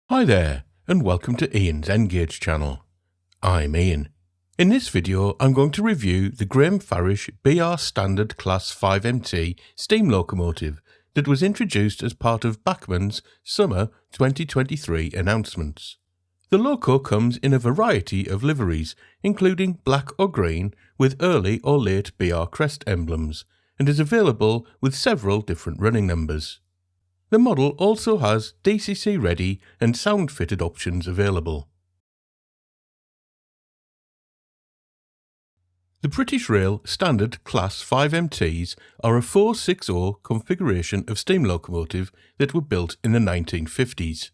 Hi there, and welcome to Ian's Engage channel. I'm Ian. In this video, I'm going to review the Farish BR Standard Class 5MT steam locomotive that was introduced as part of Bachmann's Summer 2023 announcements. The Loco comes in a variety of liveries, including black or green with early or late BR crest emblems, and is available with several different running numbers. The model also has DCC ready and sound fitted options available. The British Rail Standard Class 5MTs are a 460 configuration of steam locomotive that were built in the 1950s.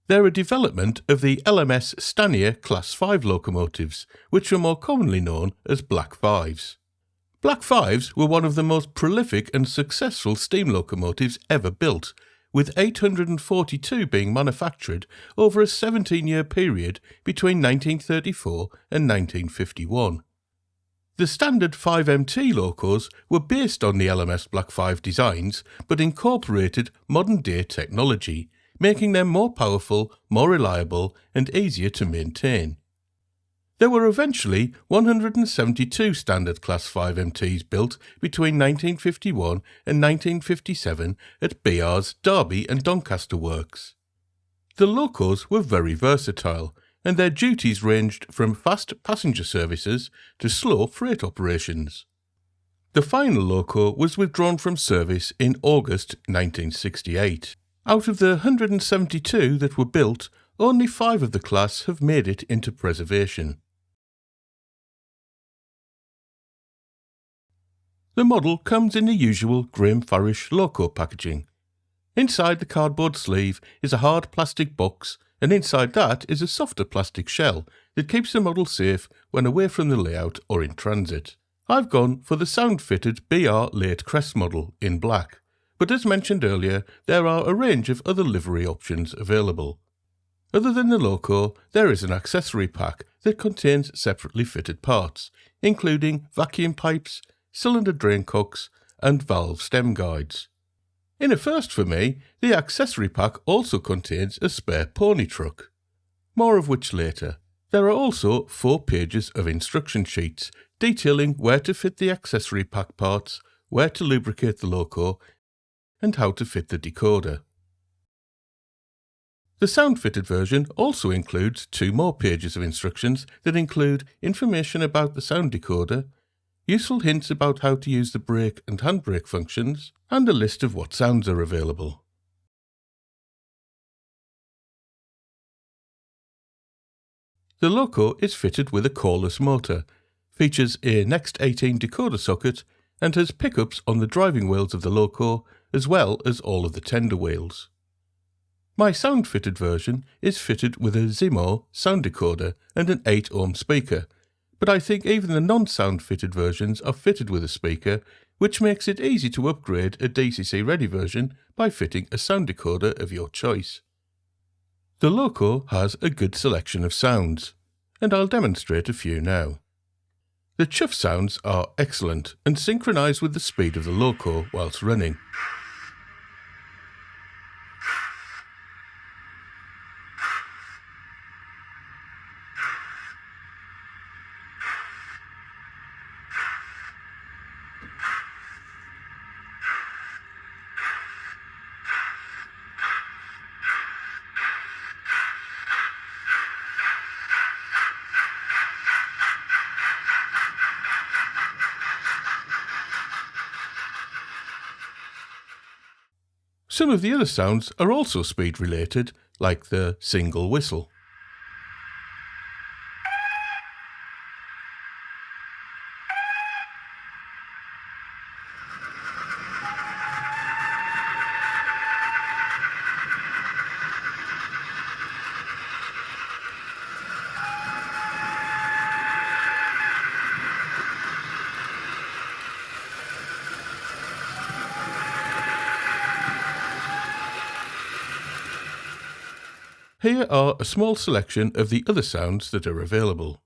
They're a development of the LMS Stanier Class 5 locomotives, which are more commonly known as Black 5s. Black 5s were one of the most prolific and successful steam locomotives ever built, with 842 being manufactured over a 17-year period between 1934 and 1951. The standard 5MT locos were based on the LMS Black 5 designs but incorporated modern-day technology, making them more powerful, more reliable and easier to maintain. There were eventually 172 standard Class 5MTs built between 1951 and 1957 at BR's Derby and Doncaster works. The locos were very versatile, and their duties ranged from fast passenger services to slow freight operations. The final loco was withdrawn from service in August 1968. Out of the 172 that were built, only 5 of the class have made it into preservation. The model comes in the usual Farish Loco packaging. Inside the cardboard sleeve is a hard plastic box, and inside that is a softer plastic shell that keeps the model safe when away from the layout or in transit. I've gone for the sound-fitted BR Late Crest model in black, but as mentioned earlier, there are a range of other livery options available. Other than the loco, there is an accessory pack that contains separately fitted parts, including vacuum pipes, cylinder drain cocks and valve stem guides. In a first for me, the accessory pack also contains a spare pony truck. More of which later. There are also 4 pages of instruction sheets detailing where to fit the accessory pack parts, where to lubricate the loco, and how to fit the decoder. The sound-fitted version also includes 2 more pages of instructions that include information about the sound decoder, useful hints about how to use the brake and handbrake functions, and a list of what sounds are available. The Loco is fitted with a coreless motor, features a Next 18 decoder socket, and has pickups on the driving wheels of the Loco as well as all of the tender wheels. My sound-fitted version is fitted with a Zimo sound decoder and an 8-ohm speaker, but I think even the non-sound fitted versions are fitted with a speaker, which makes it easy to upgrade a DCC ready version by fitting a sound decoder of your choice. The Loco has a good selection of sounds, and I'll demonstrate a few now. The chuff sounds are excellent and synchronise with the speed of the Loco whilst running. Some of the other sounds are also speed related, like the single whistle. Here are a small selection of the other sounds that are available.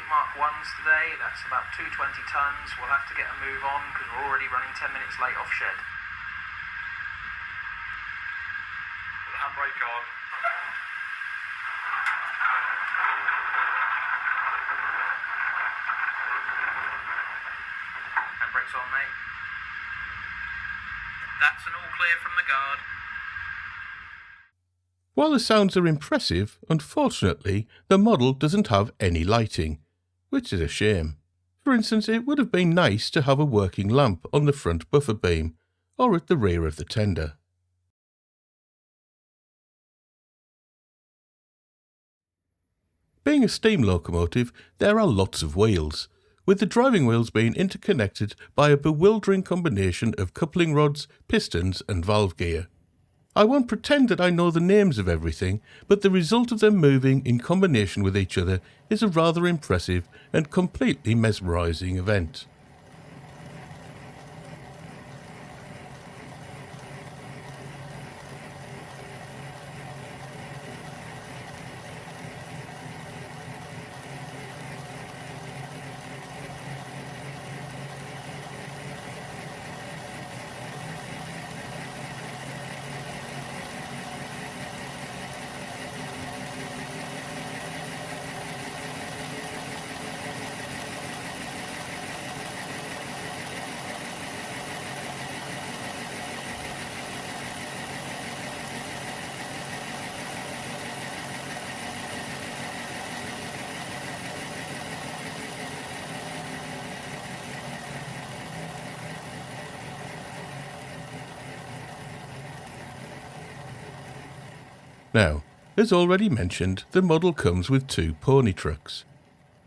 8 Mark 1s today, that's about 220 tonnes. We'll have to get a move on because we're already running 10 minutes late off shed. Put the handbrake on. Handbrake's on, mate. That's an all clear from the guard. While the sounds are impressive, unfortunately, the model doesn't have any lighting, which is a shame. For instance, it would have been nice to have a working lamp on the front buffer beam, or at the rear of the tender. Being a steam locomotive, there are lots of wheels, with the driving wheels being interconnected by a bewildering combination of coupling rods, pistons and valve gear. I won't pretend that I know the names of everything, but the result of them moving in combination with each other is a rather impressive and completely mesmerising event. Now, as already mentioned, the model comes with 2 pony trucks.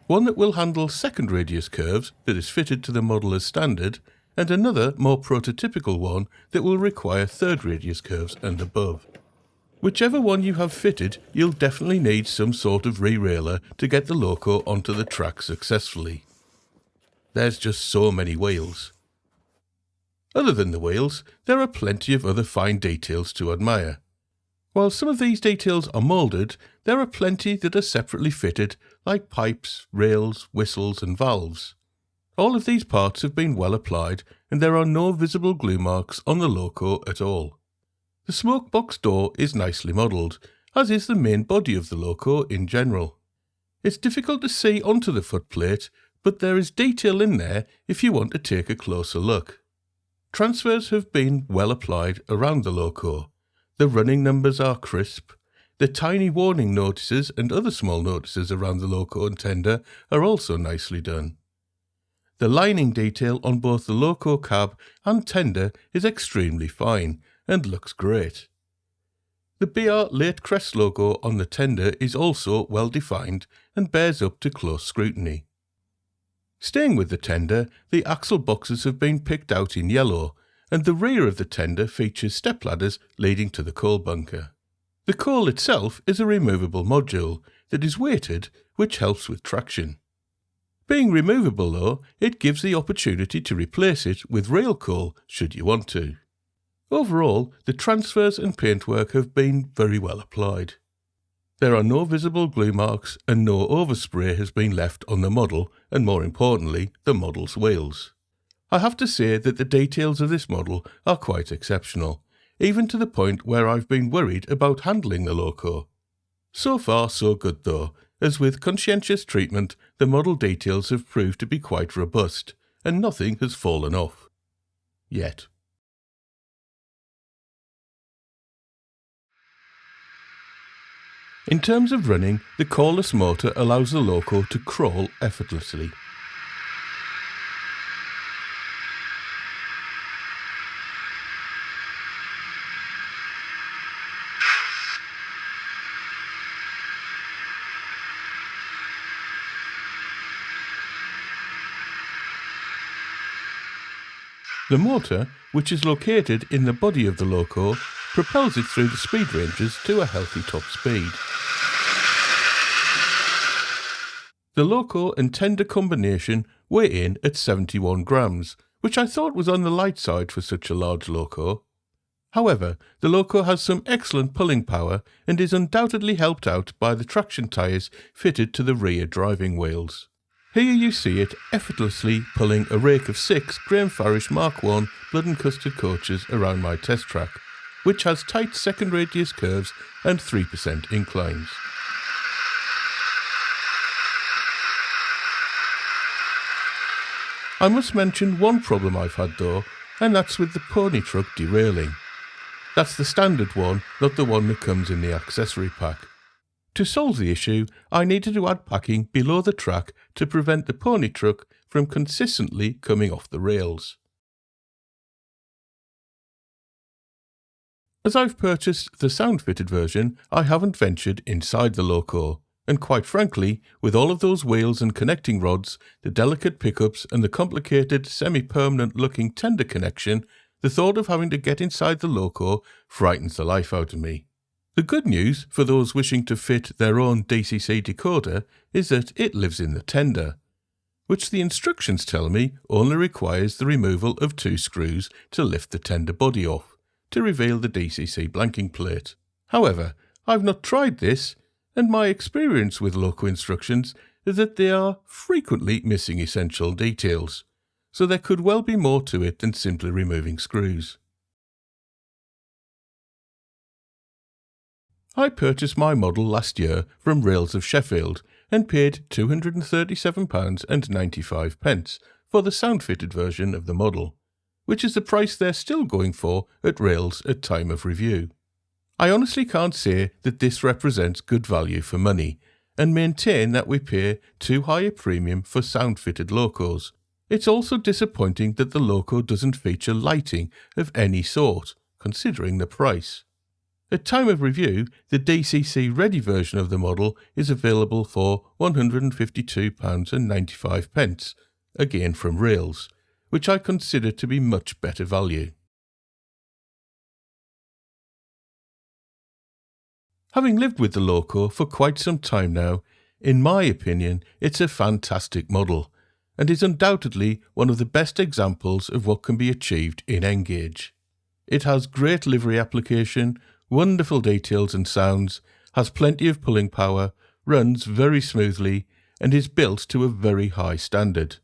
One that will handle second radius curves that is fitted to the model as standard, and another more prototypical one that will require third radius curves and above. Whichever one you have fitted, you'll definitely need some sort of re-railer to get the loco onto the track successfully. There's just so many wheels. Other than the wheels, there are plenty of other fine details to admire. While some of these details are moulded, there are plenty that are separately fitted, like pipes, rails, whistles and valves. All of these parts have been well applied, and there are no visible glue marks on the loco at all. The smoke box door is nicely modelled, as is the main body of the loco in general. It's difficult to see onto the footplate, but there is detail in there if you want to take a closer look. Transfers have been well applied around the loco. The running numbers are crisp. The tiny warning notices and other small notices around the loco and tender are also nicely done. The lining detail on both the loco cab and tender is extremely fine and looks great. The BR Late Crest logo on the tender is also well defined and bears up to close scrutiny. Staying with the tender, the axle boxes have been picked out in yellow, and the rear of the tender features stepladders leading to the coal bunker. The coal itself is a removable module that is weighted, which helps with traction. Being removable though, it gives the opportunity to replace it with rail coal should you want to. Overall, the transfers and paintwork have been very well applied. There are no visible glue marks and no overspray has been left on the model and, more importantly, the model's wheels. I have to say that the details of this model are quite exceptional, even to the point where I've been worried about handling the loco. So far so good though, as with conscientious treatment the model details have proved to be quite robust and nothing has fallen off. Yet. In terms of running, the coreless motor allows the loco to crawl effortlessly. The motor, which is located in the body of the loco, propels it through the speed ranges to a healthy top speed. The loco and tender combination weigh in at 71 grams, which I thought was on the light side for such a large loco. However, the loco has some excellent pulling power and is undoubtedly helped out by the traction tyres fitted to the rear driving wheels. Here you see it effortlessly pulling a rake of 6 Graham Farish Mark 1 blood and custard coaches around my test track, which has tight second radius curves and 3% inclines. I must mention one problem I've had though, and that's with the pony truck derailing. That's the standard one, not the one that comes in the accessory pack. To solve the issue, I needed to add packing below the track to prevent the pony truck from consistently coming off the rails. As I've purchased the sound-fitted version, I haven't ventured inside the Loco, and quite frankly, with all of those wheels and connecting rods, the delicate pickups and the complicated semi-permanent looking tender connection, the thought of having to get inside the Loco frightens the life out of me. The good news for those wishing to fit their own DCC decoder is that it lives in the tender, which the instructions tell me only requires the removal of 2 screws to lift the tender body off, to reveal the DCC blanking plate. However, I've not tried this, and my experience with Loco instructions is that they are frequently missing essential details, so there could well be more to it than simply removing screws. I purchased my model last year from Rails of Sheffield and paid £237.95 for the sound-fitted version of the model, which is the price they're still going for at Rails at time of review. I honestly can't say that this represents good value for money, and maintain that we pay too high a premium for sound-fitted Locos. It's also disappointing that the Loco doesn't feature lighting of any sort, considering the price. At time of review, the DCC ready version of the model is available for £152.95, again from Rails, which I consider to be much better value. Having lived with the Loco for quite some time now, in my opinion, it's a fantastic model, and is undoubtedly one of the best examples of what can be achieved in N-Gauge. It has great livery application, wonderful details and sounds, has plenty of pulling power, runs very smoothly, and is built to a very high standard.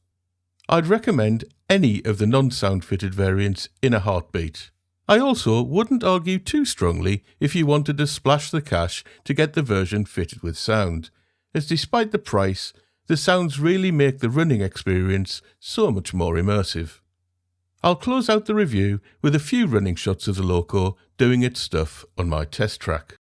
I'd recommend any of the non-sound fitted variants in a heartbeat. I also wouldn't argue too strongly if you wanted to splash the cash to get the version fitted with sound, as despite the price, the sounds really make the running experience so much more immersive. I'll close out the review with a few running shots of the Loco doing its stuff on my test track.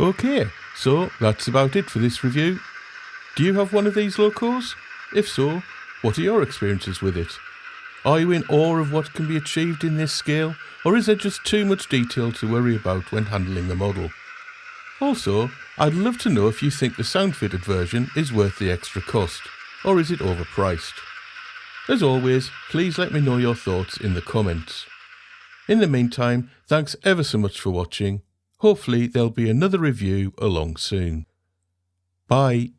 Okay, so that's about it for this review. Do you have one of these locos? If so, what are your experiences with it? Are you in awe of what can be achieved in this scale, or is there just too much detail to worry about when handling the model? Also, I'd love to know if you think the sound-fitted version is worth the extra cost, or is it overpriced? As always, please let me know your thoughts in the comments. In the meantime, thanks ever so much for watching. Hopefully there'll be another review along soon. Bye.